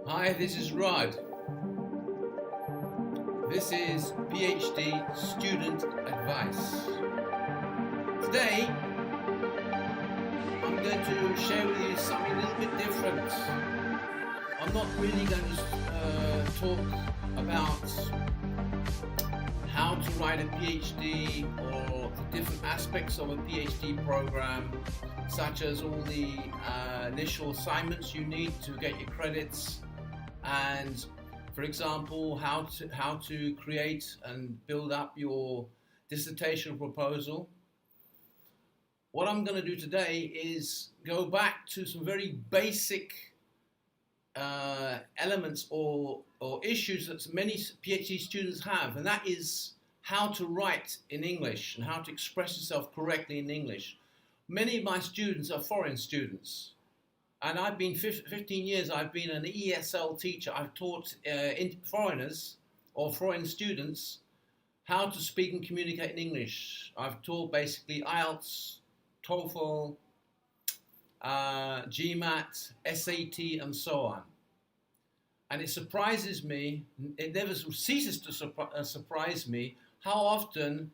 Hi, this is Rod. This is PhD Student Advice. Today, I'm going to share with you something a little bit different. I'm not really going to talk about how to write a PhD or the different aspects of a PhD program, such as all the initial assignments you need to get your credits, and for example, how to create and build up your dissertation proposal. What I'm going to do today is go back to some very basic elements or issues that many PhD students have, and that is how to write in English and how to express yourself correctly in English. Many of my students are foreign students. And I've been 15 years, I've been an ESL teacher. I've taught foreigners or foreign students how to speak and communicate in English. I've taught basically IELTS, TOEFL, GMAT, SAT, and so on. And it surprises me, it never ceases to surprise me, how often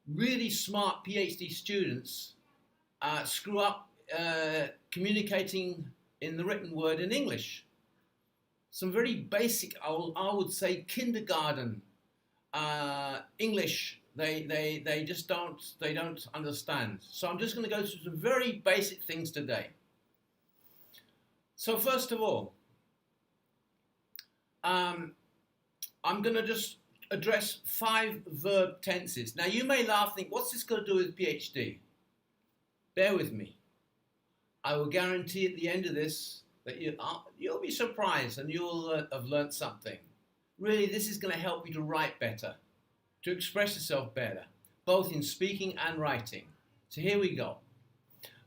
really smart PhD students screw up communicating in the written word in English. Some very basic, I would say, kindergarten English. They just don't understand. So I'm just going to go through some very basic things today. So first of all, I'm going to just address 5 verb tenses. Now you may laugh, think, what's this got to do with PhD? Bear with me. I will guarantee at the end of this that you'll be surprised and you'll have learnt something. Really, this is going to help you to write better, to express yourself better, both in speaking and writing. So here we go.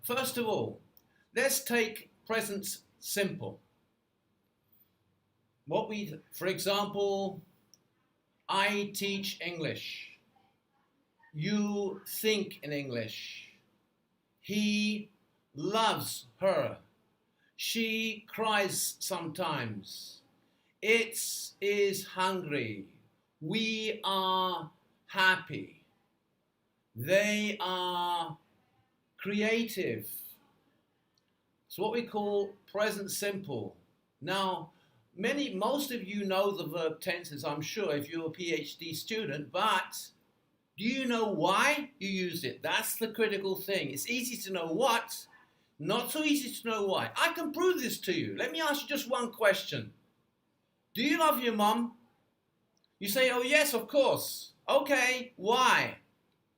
First of all, let's take present simple. For example, I teach English. You think in English. He loves her. She cries sometimes. It is hungry. We are happy. They are creative. It's what we call present simple. Now, most of you know the verb tenses, I'm sure, if you're a PhD student, but do you know why you use it? That's the critical thing. It's easy to know what, not so easy to know why. I can prove this to you. Let me ask you just one question. Do you love your mum? You say, oh yes, of course. Okay, why?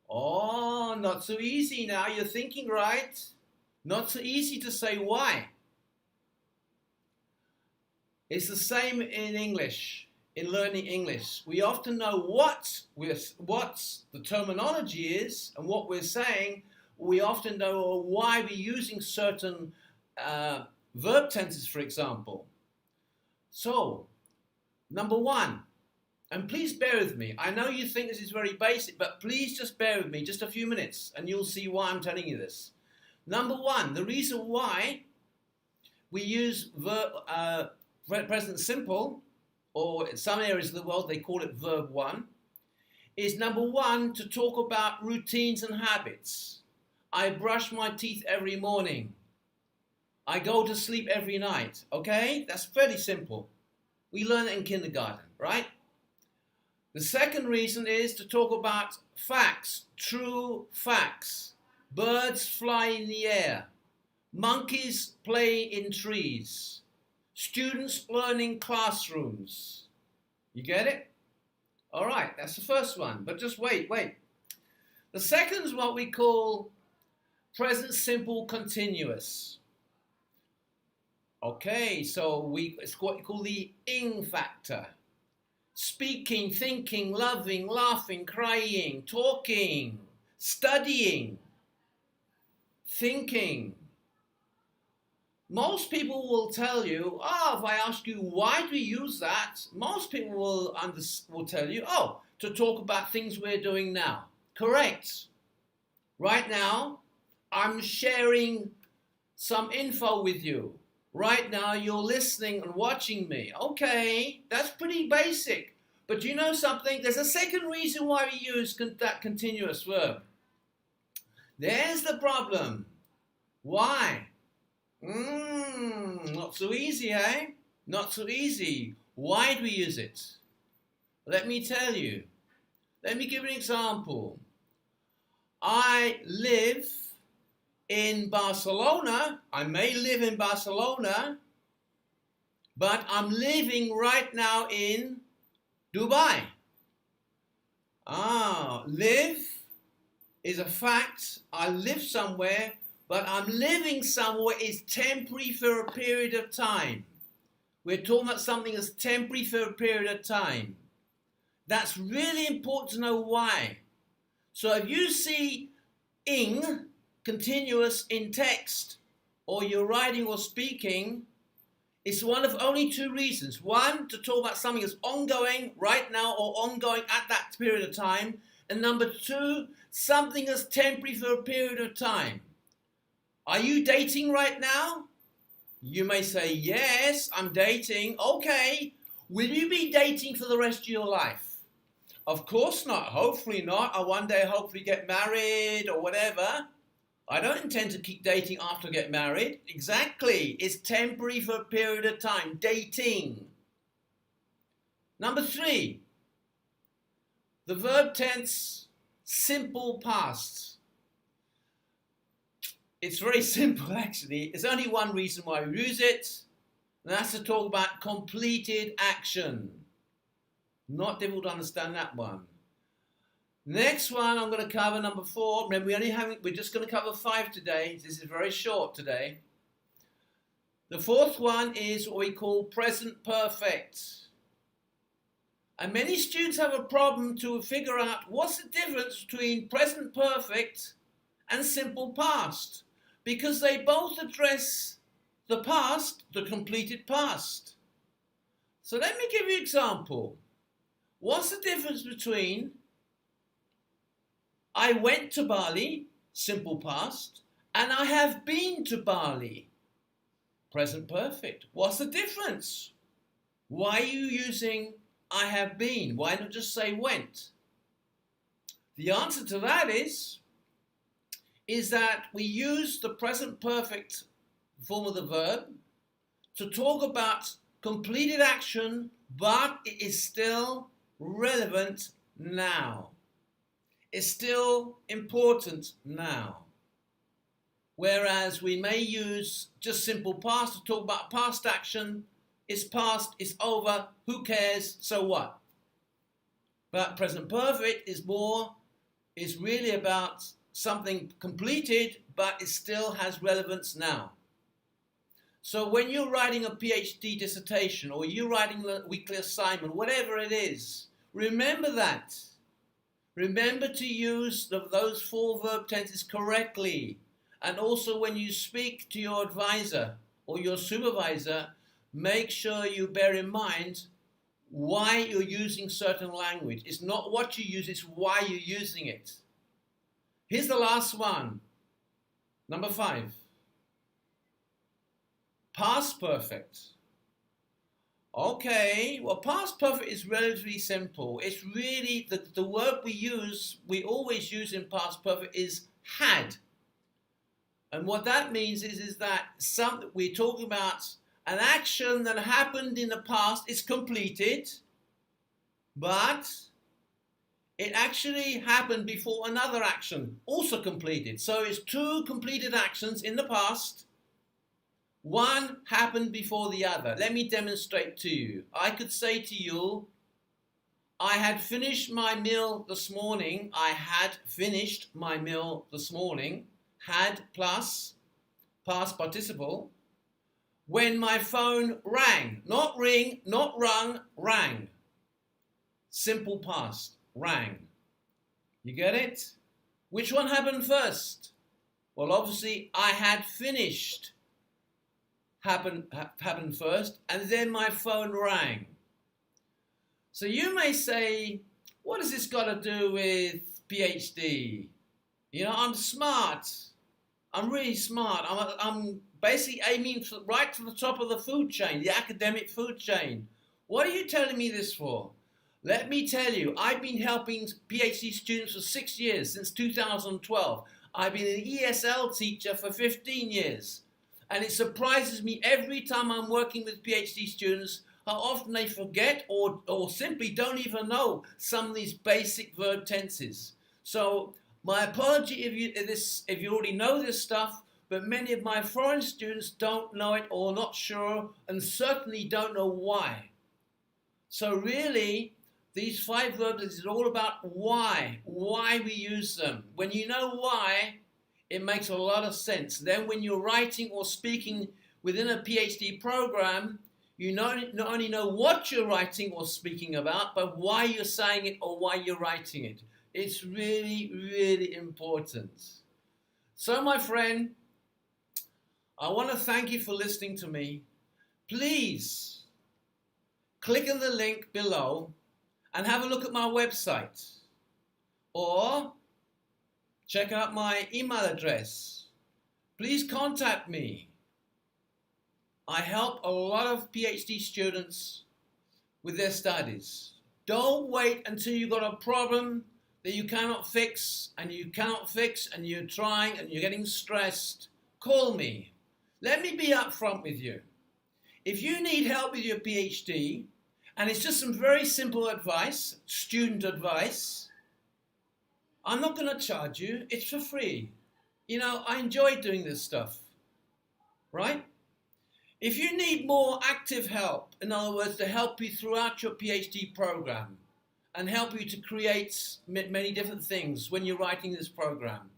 Oh, not so easy now. You're thinking right. Not so easy to say why. It's the same in English. In learning English, we often know what the terminology is and what we're saying. We often know why we're using certain verb tenses, for example. So, number 1, and please bear with me. I know you think this is very basic, but please just bear with me just a few minutes and you'll see why I'm telling you this. Number 1, the reason why we use present simple, or in some areas of the world they call it verb 1, is number 1, to talk about routines and habits. I brush my teeth every morning. I go to sleep every night. Okay? That's fairly simple. We learn it in kindergarten, right? The second reason is to talk about facts, true facts. Birds fly in the air. Monkeys play in trees. Students learn in classrooms. You get it? All right, that's the first one. But just wait. The second is what we call present simple continuous. Okay, so it's what we call the ing factor. Speaking, thinking, loving, laughing, crying, talking, studying, thinking. Most people will tell you, if I ask you why do we use that, most people will tell you, to talk about things we're doing now. Correct. Right now, I'm sharing some info with you. Right now you're listening and watching me. Okay, that's pretty basic. But you know something? There's a second reason why we use that continuous verb. There's the problem. Why? Not so easy, eh? Not so easy. Why do we use it? Let me tell you. Let me give you an example. I live in Barcelona. I may live in Barcelona, but I'm living right now in Dubai. Live is a fact. I live somewhere, but I'm living somewhere is temporary for a period of time. We're talking about something that's temporary for a period of time. That's really important to know why. So if you see ing, continuous in text, or you're writing or speaking, it's one of only two reasons. One, to talk about something that's ongoing right now or ongoing at that period of time. And number two, something that's temporary for a period of time. Are you dating right now? You may say, yes, I'm dating. Okay, will you be dating for the rest of your life? Of course not. Hopefully not. I'll one day hopefully get married or whatever. I don't intend to keep dating after I get married. Exactly. It's temporary for a period of time. Dating. Number three, the verb tense, simple past. It's very simple, actually. There's only one reason why we use it, and that's to talk about completed action. Not difficult to understand that one. Next one I'm going to cover, number 4. Remember, we're just going to cover 5 today. This is very short today. The fourth one is what we call present perfect. And many students have a problem to figure out what's the difference between present perfect and simple past, because they both address the past, the completed past. So let me give you an example. What's the difference between I went to Bali, simple past, and I have been to Bali, present perfect? What's the difference? Why are you using I have been? Why not just say went? The answer to that is that we use the present perfect form of the verb to talk about completed action, but it is still relevant now. It's still important now. Whereas we may use just simple past to talk about past action. It's past, it's over, who cares, so what? But present perfect is really about something completed, but it still has relevance now. So when you're writing a PhD dissertation or you're writing a weekly assignment, whatever it is, remember that. Remember to use those 4 verb tenses correctly. And also when you speak to your advisor or your supervisor, make sure you bear in mind why you're using certain language. It's not what you use, it's why you're using it. Here's the last one. Number 5. Past perfect. Okay, well, past perfect is relatively simple. It's really, the word we always use in past perfect is had. And what that means is that we're talking about an action that happened in the past is completed, but it actually happened before another action also completed. So it's 2 completed actions in the past. One happened before the other. Let me demonstrate to you. I could say to you, I had finished my meal this morning. I had finished my meal this morning. Had plus past participle. When my phone rang. Not ring, not rung, rang. Simple past. Rang. You get it? Which one happened first? Well, obviously, I had finished happened first, and then my phone rang. So you may say, what has this got to do with PhD? You know, I'm smart. I'm really smart. I'm basically aiming right to the top of the food chain, the academic food chain. What are you telling me this for? Let me tell you, I've been helping PhD students for 6 years, since 2012. I've been an ESL teacher for 15 years. And it surprises me every time I'm working with PhD students how often they forget or simply don't even know some of these basic verb tenses. So my apology if you already know this stuff, but many of my foreign students don't know it or not sure and certainly don't know why. So really, these 5 verbs is all about why we use them. When you know why, it makes a lot of sense. Then when you're writing or speaking within a PhD program, you not only know what you're writing or speaking about, but why you're saying it or why you're writing it. It's really, really important. So my friend, I want to thank you for listening to me. Please click on the link below and have a look at my website, or check out my email address. Please contact me. I help a lot of PhD students with their studies. Don't wait until you've got a problem that you cannot fix, and you're trying and you're getting stressed. Call me. Let me be upfront with you. If you need help with your PhD, and it's just some very simple advice, student advice, I'm not going to charge you. It's for free. You know, I enjoy doing this stuff, right? If you need more active help, in other words, to help you throughout your PhD program and help you to create many different things when you're writing this program,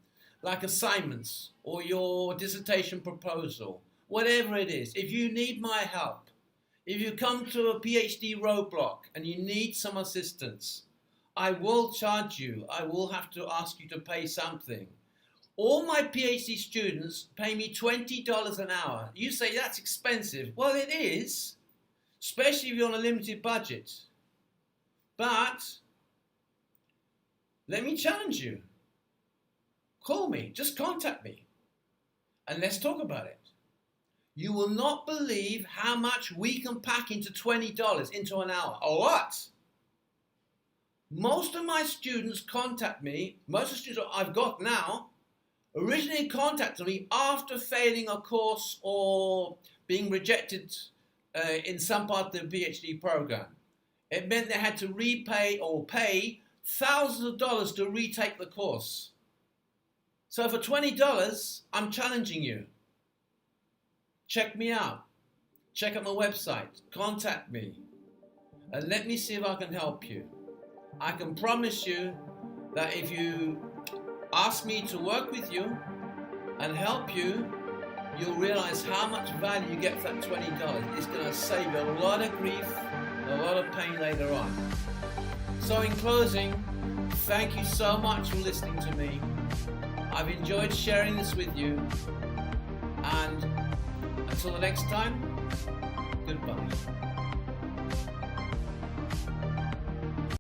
like assignments or your dissertation proposal, whatever it is, if you need my help, if you come to a PhD roadblock and you need some assistance, I will charge you. I will have to ask you to pay something. All my PhD students pay me $20 an hour. You say that's expensive. Well, it is, especially if you're on a limited budget. But let me challenge you. Call me, just contact me, and let's talk about it. You will not believe how much we can pack into $20 into an hour. A lot. Most of my students contact me, most of the students I've got now, originally contacted me after failing a course or being rejected in some part of the PhD program. It meant they had to repay or pay thousands of dollars to retake the course. So for $20, I'm challenging you. Check me out. Check out my website. Contact me. And let me see if I can help you. I can promise you that if you ask me to work with you and help you, you'll realize how much value you get for that $20. It's going to save you a lot of grief and a lot of pain later on. So in closing, thank you so much for listening to me. I've enjoyed sharing this with you, and until the next time, goodbye.